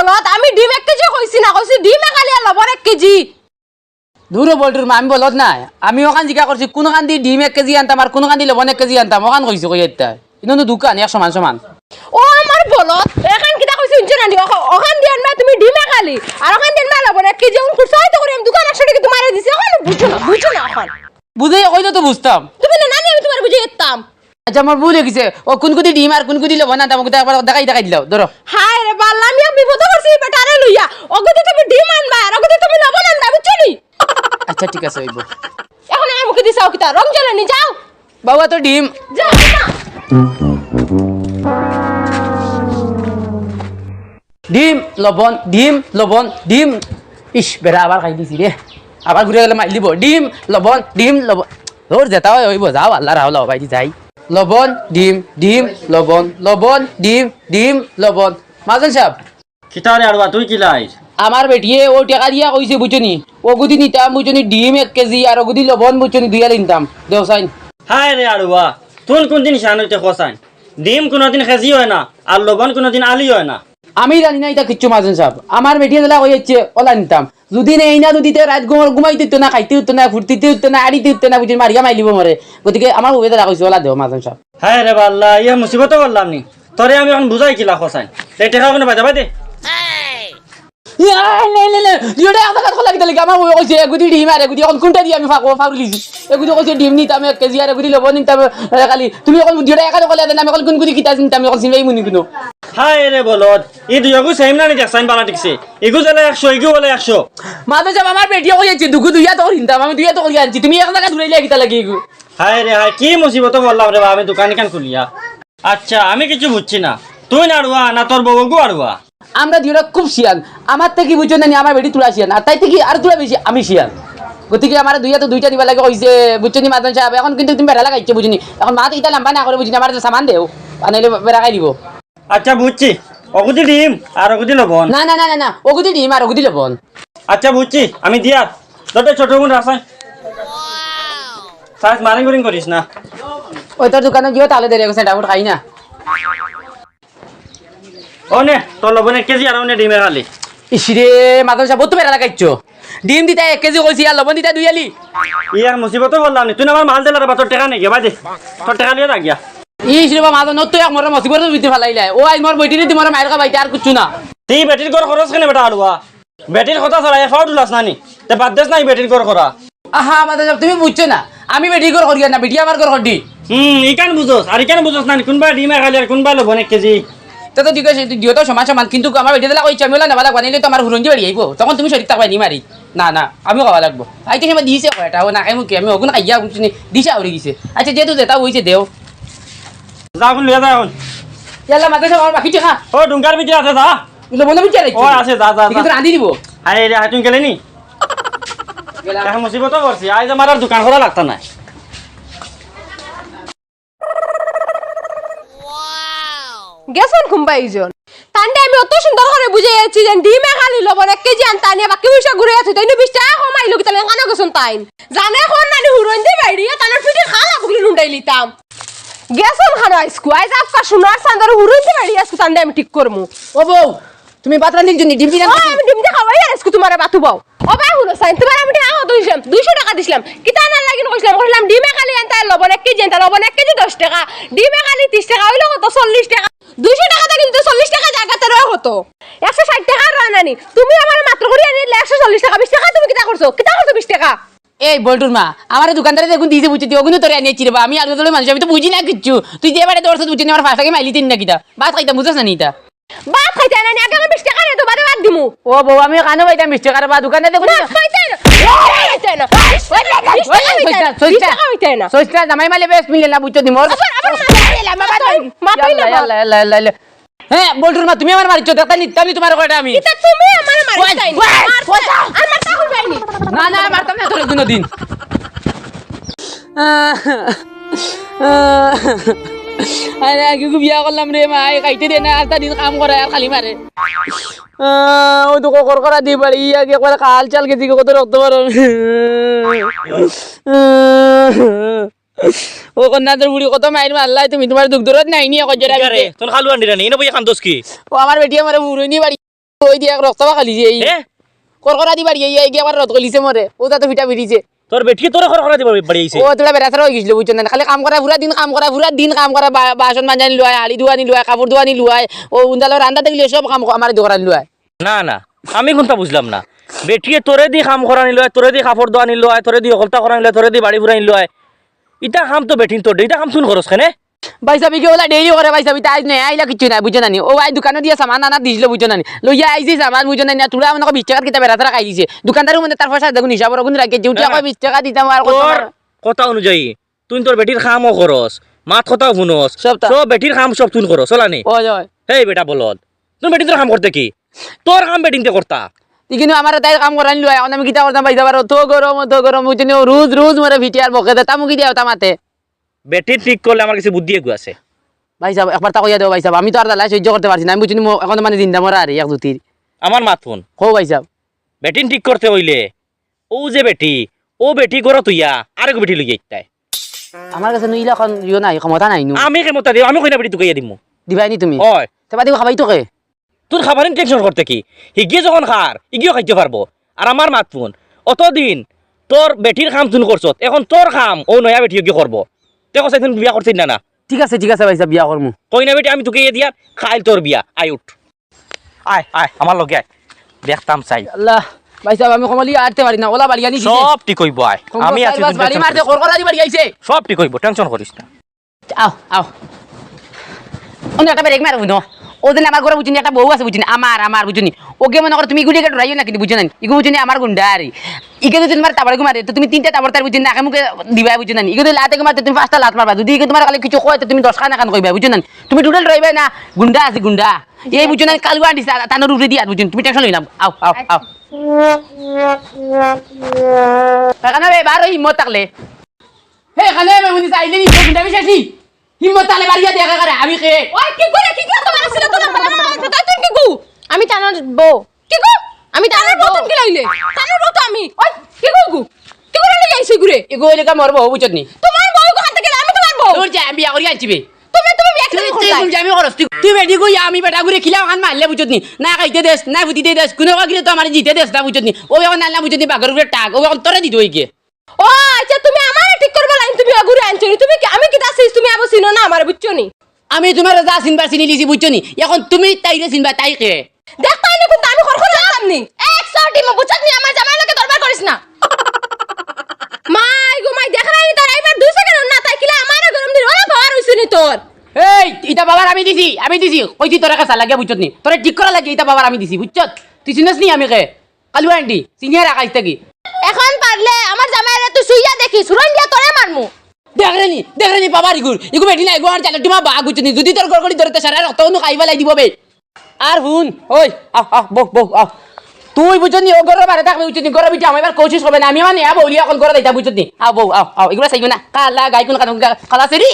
বলত আমি ডিম 1 কেজি কইছি না কইছি ডিম খালি লবণ 1 কেজি দূরে বলটুর মা আমি বলত নাই আমি ওখান জিজ্ঞা করছি কোন খান দি ডিম 1 কেজি আনতাম আর কোন খান দি লবণ 1 কেজি আনতাম ওখান কইছি কই এটা কিন্তু দোকান এক সমান সমান ও আমার বলত এখান কিটা কইছি ইনজুন আনি ওখান দি আনবা তুমি ডিম খালি আর ওখান দি আনবা লবণ 1 কেজি কোন সাইতে করে আমি দোকান আসলে কি তোমারে দিছি ওখান বুঝছো না এখন বুঝে কইতো তো বুঝতাম তুমি না নানি আমি তোমারে বুঝিয়ে দিতাম আচ্ছা আমার ভুল হয়ে গেছে ও কোন কোন ডিম আর কোন কোন লবণ আনতাম ওটা একবার দেখাই দিলাও ধরো হায় রে বাল্লা আমি বিপদ করছি বেটারে লইয়া ওগতে তুমি ডিম আনবা আর ওগতে তুমি লবণ আনবা বুঝছো নি আচ্ছা ঠিক আছে হইব এখন আমার মুখে দিছাও কিতা রং জ্বালা নি যাও বাবা তো ডিম যাও না ডিম লবণ ডিম ইস বেড়া আবার খাই দিছি রে আবার ঘুরে গেলে মাইল দিব ডিম লবণ তোর যেটা হয় হইব যাও আল্লাহ রাহুল ভাই যাই লবণ ডিম লবণ ডিম লবণ মাজন সাহেব কিতারে আড়বা তুই কি লাইস আমার বেটিয়ে ও টাকা দিয়া কইছে বুঝনি ও গুদি নিতাম বুঝনি ডিম 1 কেজি আর গুদি লবণ বুঝনি 2 নিতাম দেও সাইন হায় রে আড়বা তুই কোন দিন শান হইতে খসান ডিম কোনদিন খেজি হয় না আর লবণ কোনদিন আলি হয় না আমি জানি না এটা কিচ্ছু মাজন সাহেব আমার বেটিয়ে দিলা কইছে ওলা নিতাম যদি নেই না দুদিতে রাত ঘুমাইতে হতো না খাইতে হতো না ফুর্তিতে হতো না আড়িতে হতো না বুঝি মারিয়া মাইলিব মরে গতিকে আমার উবে দিলা কইছে ওলা দেও মাজন সাহেব হায় রে বাল্লা ইয়া মুসিবত করলাম নি তোরে আমি এখন বুঝাই কিলা খসান এই টাকা কোনো বাজাবা দে আমার কইছে এগুদি ডিম আর এগুদি এখন কোনটা দিয়ে আমি ফাউলিছি এগুদি কইছে ডিম নিতাম 1 কেজি আর এগুদি লবণ নিতাম খালি তুমি এখন দুইটা একা কলে দেন আমি এখন কোন কোন কিতা চিন্তা আমি এখন চিনাই মুনি কোনো হায় রে বলদ এই দুইগু সেম না নি দেখছাইন বালা ঠিকছে এগু জলে 100 এগু বলে 100 মাঝে যাব আমার বেটিয়া কইছে দুগু দুইয়া তো নিতাম আমি দুইয়া তো কইয়া আনছি তুমি এক জায়গা ঘুরাইলে কিতা লাগি এগু হায় রে হায় কি মুসিবত বললাম রে আমি দোকান কান খুলিয়া আচ্ছা আমি কিছু বুঝছি না তুই নাড়ুয়া না তোর বউগু আড়ুয়া আমরা দুইটা খুব শিয়ান আমার থেকে বুঝছো না আমার বেটি তুলা শিয়ান আর তাই থেকে আর তুলা বেশি আমি শিয়ান গতিকে আমার দুইয়া তো দুইটা দিবা লাগে কইছে বুঝছো নি মাদন সাহেব এখন কিন্তু তুমি বেড়া লাগাইছে বুঝিনি এখন মা তো ইটা লম্বা না করে বুঝিনি আমার সামান দেও আনাইলে বেড়া খাই দিব আচ্ছা বুঝছি অগুদি ডিম আর অগুদি লবণ না না না না না ওগুদি ডিম আর ওগুদি লবণ আচ্ছা বুঝছি আমি দিয়া তোর ছোট বোন রাসাই সাইজ মারিং করিং করিস না ওই তোর দোকানে গিয়ে তাহলে দেরি গেছে ডাউট খাই না ও নে তোর লবণ 1 কেজি আর নে ডিমের খালি ইসিরে মাদন সাহেব তো বেড়া লাগাইছো ডিম দিতা 1 কেজি কইছি আর লবণ দিতা 2 আলি ইয়ার মুসিবত বললাম নি তুই আমার মাল দিলা রে তোর টাকা নেই গিয়া দে তোর টাকা লিয়ে যা গিয়া ইসিরে বা মাদন তো এক মরে মুসিবত ভিতরে ফেলাইলা ও আই মোর বইটি দি মোর মায়ের কা বাইতে আর কিছু না তুই বেটির কর খরচ কেনে বেটা আলুয়া বেটির কথা ছড়াই ফাউ দুলাস নানি তে বাদ দেস নাই বেটির কর করা আহা মাদন সাহেব তুমি বুঝছো না আমি বেটি কর করিয়া না বেটি আমার কর করি ইকান বুঝোস আর ইকান বুঝোস নানি কোনবা ডিমে খালি আর কোনবা লবণ 1 কেজি তো তো জিজ্ঞাসা দিও তো সমান সমান কিন্তু আমার বেটি দিলা কইছে আমি না বালা বানাইলে তো আমার হুরঞ্জি বাড়ি আইবো তখন তুমি শরীর থাকবা নি মারি না না আমি খাওয়া লাগবো আইতে সময় দিছে কয়টা ও না খাই মুখে আমি ওগুন খাইয়া শুনি দিছে আউরি গেছে আচ্ছা যেহেতু যেটা হইছে দেও যা কোন লিয়ে যা এখন ইয়াল্লা মাথা আমার বাকি খা ও ডুঙ্গার ভিতরে আছে যা তুই বন্ধ বিচার ও আছে যা যা ঠিক আছে রাঁধি দিব আরে রে হাতুন গেলে নি এখন মুসিবত করছি আজ আমার আর দোকান খোলা লাগতা না গেছন কুম্বাইজন তান্ডে আমি অত সুন্দর করে বুঝে যাচ্ছি যে ডিমে খালি লবণ 1 কেজি আনতা নিয়ে বাকি পয়সা ঘুরে আছে তাই 20 টাকা কমাইলো কি তাহলে কানো গেছন তাইন জানে কোন নানি হুরন দি বাইরিয়া তানার পিঠে খালা বুগলি লুন্ডাই লিতাম গেছন খানো আইসকু আইজ আপকা সোনার সান্দার হুরন দি বাইরিয়া আইসকু তান্ডে আমি ঠিক করমু ও বউ তুমি বাতরা নিল জন্য ডিম দিনা আমি ডিম দে খাওয়াই আইসকু তোমারে বাতু বাও ও ভাই হুনো সাইন তোমার আমি টাকা কত দিছিলাম 200 টাকা দিছিলাম কি তা না লাগিন কইছিলাম ডিমে খালি আনতা লবণ 1 কেজি আনতা লবণ 1 কেজি 10 টাকা ডিমে খালি 30 টাকা হইলো কত 40 টাকা 200 টাকা থেকে কিন্তু 40 টাকা জায়গাতে রয় হতো 160 টাকা রয় নানি তুমি আমার মাত্র করে আনিলে 140 টাকা 20 টাকা তুমি কিটা করছো 20 টাকা এই বলটুর মা আমার দোকানদারে দেখুন দিয়েছে বুঝছি ওগুলো তোরে আনিয়েছি রে বা আমি আর তোর মানুষ আমি তো বুঝি না কিচ্ছু তুই যে এবারে তোর সাথে বুঝছি আমার ফার্স্ট টাকা মাইলি তিন না কিটা বাদ খাইতা বুঝছ না নিতা বাপ খাইতে নানি আগে 20 টাকা নে তো বাদে বাদ দিমু ও বউ আমি কানে পাইতাম 20 টাকার বা দোকানে দেখুন খাইতে না খাইতে না সোচটা জামাই মালে বেশ মিলে না বুঝছো দিমর হ্যাঁ বলটুর মা তুমি আমার মারিছো দেখতা নিতাম তোমার কয়টা আমি এটা তুমি আমার মারিছাই আমার তা কইবাইনি না না মারতাম না তোর কোনদিন আরে আগে বিয়া করলাম রে মা খাইতে দে না আর দিন কাম করে আর খালি মারে ও তো কর করা দি বাড়ি আগে একবার কাল চাল গেছি কত রক্ত বার ও কন্যাদের বুড়ি কত মাইর মারলাই তুমি তোমার দুঃখ দরদ নাই নিয়ে কজরা রে তোর খালু আন্ডি রে নে বই খান দোস কি ও আমার বেটি আমার বুড়ি নি বাড়ি ওই দিয়ে রক্তবা খালিছে এই হে করকরা দি বাড়ি এই গিয়ে আবার রদ কলিছে মরে ওটা তো ফিটা ফিরিছে তোর বেটি তোর খরখরা দিব বাড়ি আইছে ও তোরা বেড়াতে হয়ে গেছিল বুঝছেন না খালি কাম করা পুরা দিন কাম করা পুরা দিন কাম করা বাসন মাজানি লয় হাড়ি ধোয়ানি লয় কাপড় ধোয়ানি লয় ও উন্দালের রান্না দেখলে সব কাম আমার দোকান লয় না না আমি কোনটা বুঝলাম না বেটিয়ে তোরে দি কাম করা নিল তোরে দি কাপড় দোয়া নিল তোরে দি অকলতা করা নিল তোরে দি বাড়ি ফুরাই নিল ইটা কাম তো বেটিন তোর ইটা কাম শুন খরচ কেনে ভাই সাহেব কি ওলা ডেইলি করে ভাই সাহেব তাই নাই আইলা কিছু নাই বুঝছেন না ও ভাই দোকানে দিয়ে সামান আনা দিছিল বুঝছেন না লইয়া আইছি সামান বুঝছেন না তোরা আমাকে 20 টাকার কিতা বেড়াতে খাই দিছে দোকানদারের মধ্যে তার পয়সা দেখুন হিসাব রাখুন রাখে যেটা কয় 20 টাকা দিতাম আর তোর কথা অনুযায়ী তুই তোর বেটির কামও খরচ মাত কথাও শুনস সব তা। সব বেটির কাম সব তুই খরচ চলানি ও জয় হেই বেটা বলদ তুই বেটি তোর কাম করতে কি তোর কাম বেটিনতে করতা কিন্তু আমার তাই কাম করানি লয় আমি কিতা করতাম ভাই সাহেব তো গরম বুঝছেন রোজ রোজ মরে ভিটিয়ার বকে দে তামুকি দিয়া তামাতে বেটি ঠিক করলে আমার কাছে বুদ্ধি এগু আছে ভাই সাহেব একবার তা কইয়া দেও ভাই সাহেব আমি তো আর দালাই সহ্য করতে পারছি না আমি বুঝছি এখন মানে জিন্দা মরা আর এক দুতির আমার মাত ফোন হো ভাই সাহেব বেটিন ঠিক করতে হইলে ও যে বেটি ও বেটি করো তুইয়া আরেক বেটি লইয়া ইত্তাই আমার কাছে নইলা এখন ইয়ে নাই ক্ষমতা নাই নু আমি কেমতা দিও আমি কইনা বেটি তোকে দিমু দিবাই নি তুমি ওই তেবা দিব খাবাই তোকে তোর খাবারের টেনশন করতে কি হিগিয়ে যখন খার ইগিও খাইতে পারবো আর আমার মাত ফোন অতদিন তোর বেটির কাম তুন করছত এখন তোর কাম ও নয়া বেটি কি করবো দেখো সেদিন বিয়া করছিস না না ঠিক আছে ভাই সাহেব বিয়া করমু কইনা বেটি আমি তোকে দিয়া খাইল তোর বিয়া আই উঠ আয় আয় আমার লগে আয় দেখতাম চাই আল্লাহ ভাই সাহেব আমি কমলি আরতে পারি না ওলা বাড়ি আনি দিছে সব ঠিক হইব আয় আমি আছি তুই বাড়ি tension মারতে করিস না। করকরা দি বাড়ি আইছে সব ঠিক হইব টেনশন করিস না আও অন্য একটা ব্রেক মারবো না ওদিন আমার ঘরে বুঝিনি একটা বউ আছে বুঝিনি আমার বুঝিনি ওকে মনে করো তুমি গুলি কেটে রাইও না কিন্তু বুঝছো না ইগো বুঝিনি আমার গুন্ডা আরে ইকে যদি তোমার তাবড়ে মারে তো তুমি 3টা তাবড় তার বুঝিনি নাকে মুখে দিবা বুঝছো না ইকে যদি লাতে মারতে তুমি 5টা লাত মারবা যদি ইকে তোমার খালি কিছু কয় তো তুমি 10 খানা কান কইবা বুঝছো না তুমি টোটাল রইবে না গুন্ডা আছে গুন্ডা এই বুঝছো না কালু আন্টি তানোর উপরে দিয়া বুঝছো তুমি টেনশন লইলাম আও এখানে বার হিম্মত থাকলে হে এখানে মেহুনি চাইলে নি গুন্ডা বিশেষই হিম্মত থাকলে বাড়িয়া দেখা করে আমি কে ওই কি করে তোমার ছিল তো না তাই তুই কি গু আমি টানার বউ কি গু আমি টানার বউ তুমি কি লইলে টানার বউ তো আমি ওই কি গু কি করে লই আইছি ঘুরে এগো এলাকা মরবো বুঝছো নি তোমার বউ কো হাতে গেলে আমি তোমার বউ তোর যা বিয়া করি আনছিবে তুমি বিয়ে করে তুই আমি খরচ তুই বেটি কই আমি বেটা ঘুরে খিলাম খান মারলে বুঝত নি না খাইতে দেশ না ফুটিতে দেশ কোনো কাগিরে তো আমার জিতে দেশ না বুঝত নি ও এখন নালা বুঝত নি বাগর উপরে টাক ও এখন তোরে দিত ওইকে ও আচ্ছা তুমি আমারে ঠিক করবে লাইন তুমি ঘুরে আনছো তুমি কি আমি কি দাসিস তুমি আবার চিনো না আমারে বুঝছো নি আমি তোমার যা চিনবার চিনি লিছি বুঝছো নি এখন তুমি তাইরে চিনবা তাইকে দেখ তাই না কিন্তু আমি খরখর জানতাম নি 100 টিম বুঝছ নি আমার জামাই লাগে দরবার করিস না মাই গো মাই দেখ রাই তোর আইবার 2 সেকেন্ড না তাই কিলা আমারে গরম দিন ওরা পাওয়ার হইছে নি তোর এই ইটা বাবার আমি দিছি কইছি তোরা কাছে লাগে বুঝছত নি তোরে ঠিক করা লাগে ইটা বাবার আমি দিছি বুঝছত তুই চিনস নি আমি কে কালু আন্টি সিনিয়র আকাশ থাকি এখন পারলে আমার জামাইরে তুই সুইয়া দেখি সুরন দিয়া তোরে মারমু দেখরেনি বাবার ইগু বেটি না এগো আর চালা তোমার বা বুঝছত নি যদি তোর গড়গড়ি ধরতে সারা রক্ত অনু খাইবা লাই দিব বে আর হুন ওই বক তুই বুঝছত নি ও গড় বারে থাকবে বুঝছত নি গড় বিটি আমি এবার কোশিশ করবে না আমি মানে বলি এখন গড় দাইতা বুঝছত নি বউ এগুলা চাইবে না কালা গাই কোন কালা সেরি